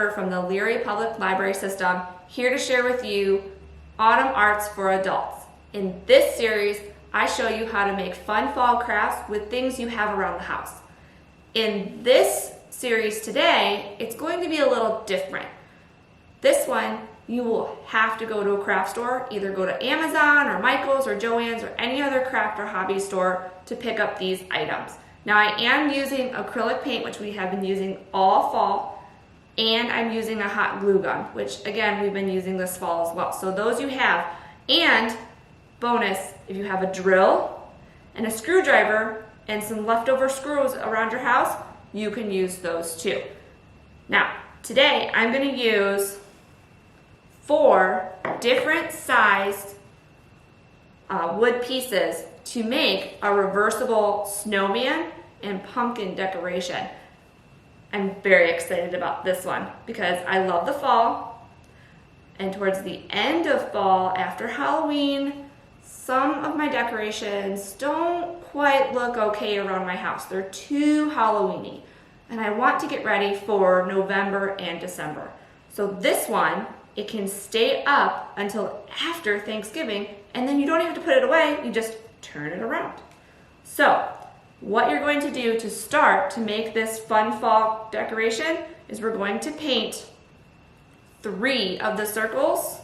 Schroeder from the Elyria Public Library System, here to share with you Autumn Arts for Adults. In this series, I show you how to make fun fall crafts with things you have around the house. In this series today, it's going to be a little different. This one, you will have to go to a craft store, either go to Amazon or Michael's or Joann's or any other craft or hobby store to pick up these items. Now I am using acrylic paint, which we have been using all fall, and I'm using a hot glue gun, which again, we've been using this fall as well. So those you have, and bonus, if you have a drill and a screwdriver and some leftover screws around your house, you can use those too. Now, today I'm gonna use 4 different sized wood pieces to make a reversible snowman and pumpkin decoration. I'm very excited about this one because I love the fall, and towards the end of fall, after Halloween, some of my decorations don't quite look okay around my house. They're too Halloween-y, and I want to get ready for November and December. So this one, it can stay up until after Thanksgiving, and then you don't even have to put it away, you just turn it around. So what you're going to do to start to make this fun fall decoration is we're going to paint 3 of the circles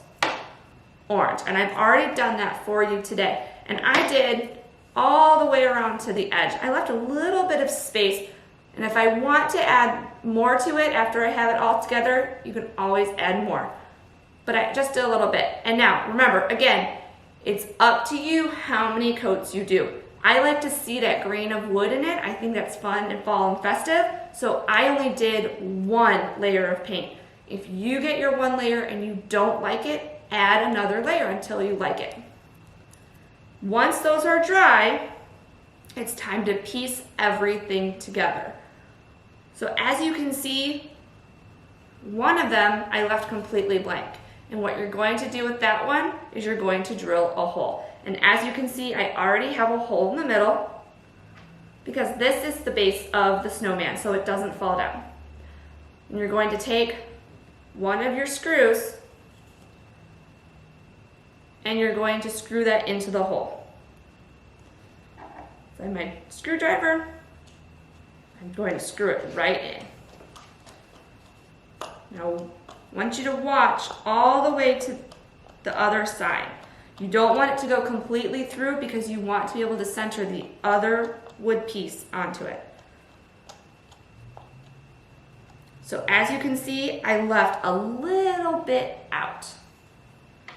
orange, and I've already done that for you today. And I did all the way around to the edge. I left a little bit of space, and if I want to add more to it after I have it all together, you can always add more. But I just did a little bit. And now, remember, again, it's up to you how many coats you do. I like to see that grain of wood in it. I think that's fun and fall and festive. So I only did 1 layer of paint. If you get your 1 layer and you don't like it, add another layer until you like it. Once those are dry, it's time to piece everything together. So as you can see, one of them I left completely blank. And what you're going to do with that one is you're going to drill a hole. And as you can see, I already have a hole in the middle because this is the base of the snowman, so it doesn't fall down. And you're going to take one of your screws and you're going to screw that into the hole. So I have my screwdriver. I'm going to screw it right in. Now, I want you to watch all the way to the other side. You don't want it to go completely through because you want to be able to center the other wood piece onto it. So as you can see, I left a little bit out.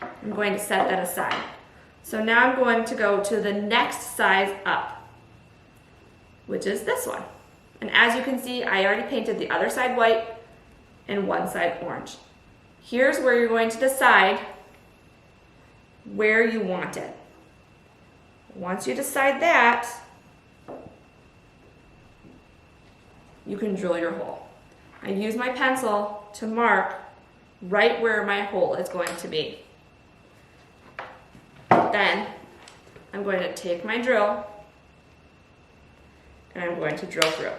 I'm going to set that aside. So now I'm going to go to the next size up, which is this one. And as you can see, I already painted the other side white and one side orange. Here's where you're going to decide where you want it. Once you decide that, you can drill your hole. I use my pencil to mark right where my hole is going to be. Then I'm going to take my drill and I'm going to drill through.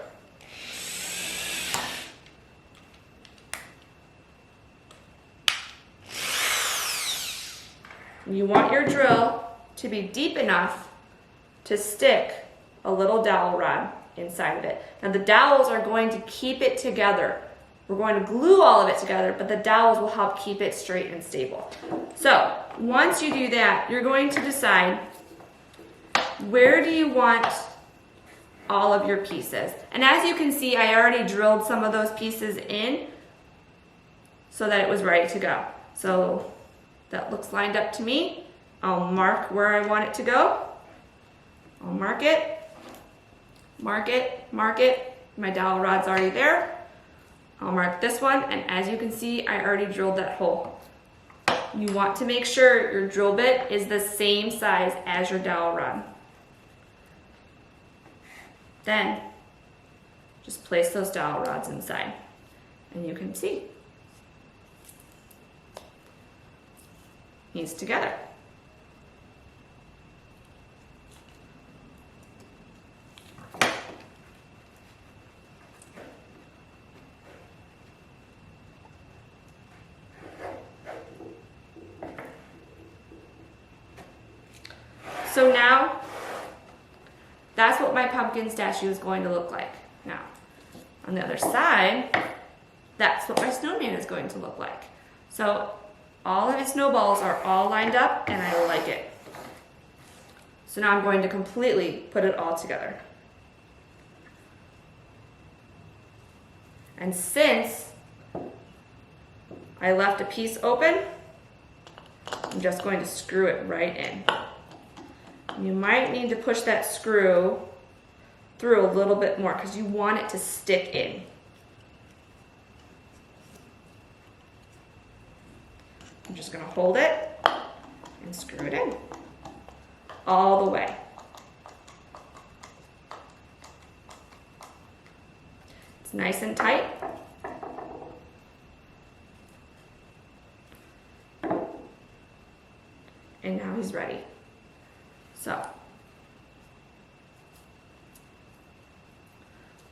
You want your drill to be deep enough to stick a little dowel rod inside of it. Now the dowels are going to keep it together. We're going to glue all of it together, but the dowels will help keep it straight and stable. So once you do that, you're going to decide where do you want all of your pieces. And as you can see, I already drilled some of those pieces in so that it was ready to go. So that looks lined up to me. I'll mark where I want it to go. I'll mark it, mark it, mark it. My dowel rod's already there. I'll mark this one, and as you can see, I already drilled that hole. You want to make sure your drill bit is the same size as your dowel rod. Then, just place those dowel rods inside, and you can see. These together. So now, that's what my pumpkin statue is going to look like. Now, on the other side, that's what my snowman is going to look like. So all of his snowballs are all lined up and I like it. So now I'm going to completely put it all together. And since I left a piece open, I'm just going to screw it right in. You might need to push that screw through a little bit more because you want it to stick in. I'm just going to hold it and screw it in all the way. It's nice and tight. And now he's ready. So,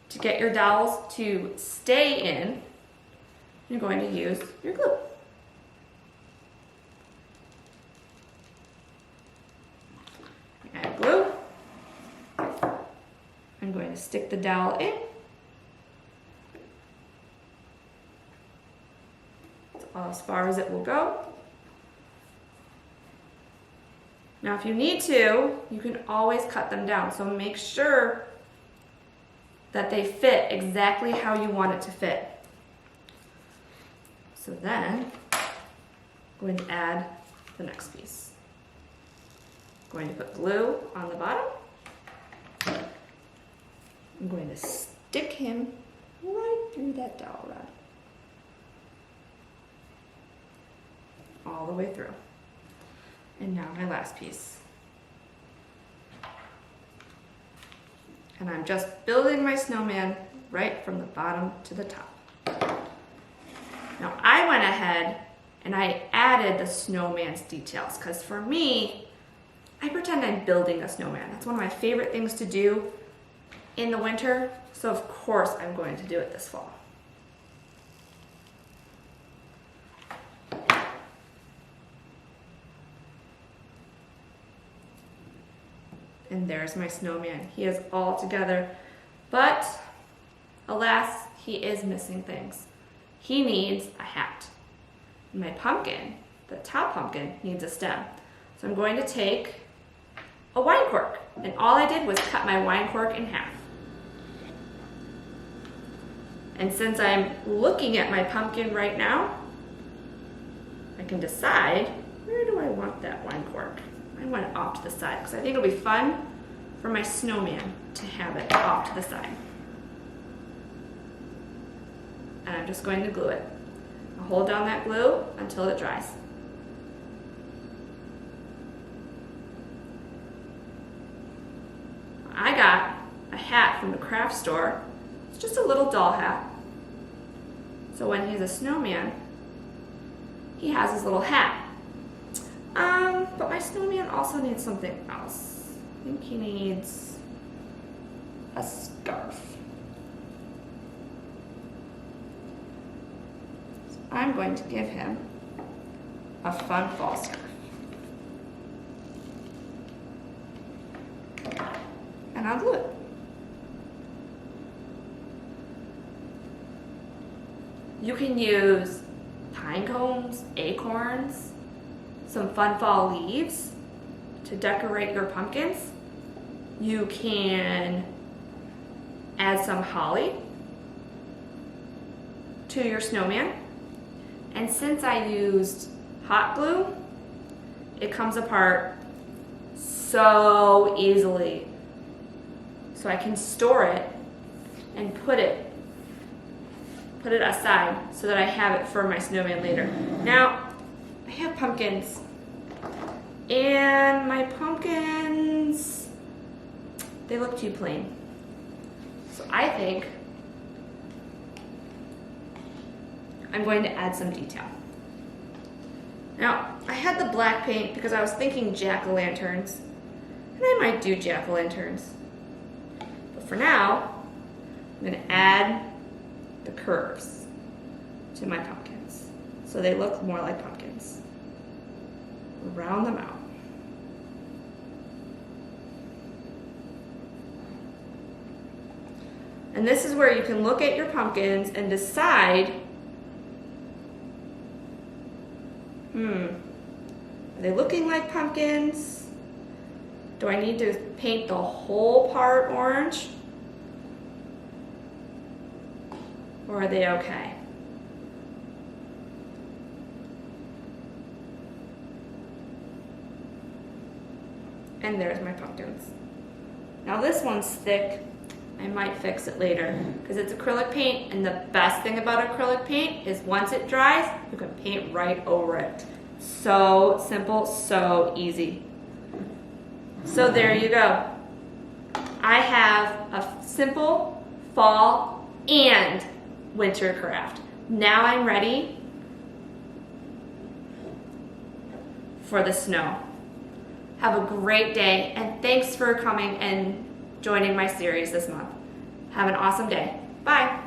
to get your dowels to stay in, you're going to use your glue. Add glue. I'm going to stick the dowel in. That's as far as it will go. Now if you need to, you can always cut them down. So make sure that they fit exactly how you want it to fit. So then, I'm going to add the next piece. I'm going to put glue on the bottom. I'm going to stick him right through that dowel rod. All the way through. And now my last piece. And I'm just building my snowman right from the bottom to the top. Now I went ahead and I added the snowman's details because for me, I pretend I'm building a snowman. That's one of my favorite things to do in the winter. So of course I'm going to do it this fall. And there's my snowman. He is all together, but alas, he is missing things. He needs a hat. My pumpkin, the top pumpkin, needs a stem. So I'm going to take a wine cork, and all I did was cut my wine cork in half. And since I'm looking at my pumpkin right now, I can decide, where do I want that wine cork? I want it off to the side because I think it'll be fun for my snowman to have it off to the side. And I'm just going to glue it. I'll hold down that glue until it dries. I got a hat from the craft store. It's just a little doll hat. So when he's a snowman, he has his little hat. But my snowman also needs something else. I think he needs a scarf. So I'm going to give him a fun fall scarf. And I'll glue it. You can use pine cones, acorns, some fun fall leaves to decorate your pumpkins. You can add some holly to your snowman. And since I used hot glue, it comes apart so easily. So I can store it and put it aside so that I have it for my snowman later. Now, I have pumpkins, and my pumpkins, they look too plain. So I think I'm going to add some detail. Now, I had the black paint because I was thinking jack-o'-lanterns, and I might do jack-o'-lanterns. But for now, I'm going to add the curves to my pumpkins so they look more like pumpkins. Round them out. And this is where you can look at your pumpkins and decide, are they looking like pumpkins? Do I need to paint the whole part orange? Or are they okay? And there's my pumpkins. Now this one's thick. I might fix it later because it's acrylic paint, and the best thing about acrylic paint is once it dries, you can paint right over it. So simple, so easy. So there you go. I have a simple fall and winter craft. Now I'm ready for the snow. Have a great day, and thanks for coming and joining my series this month. Have an awesome day. Bye.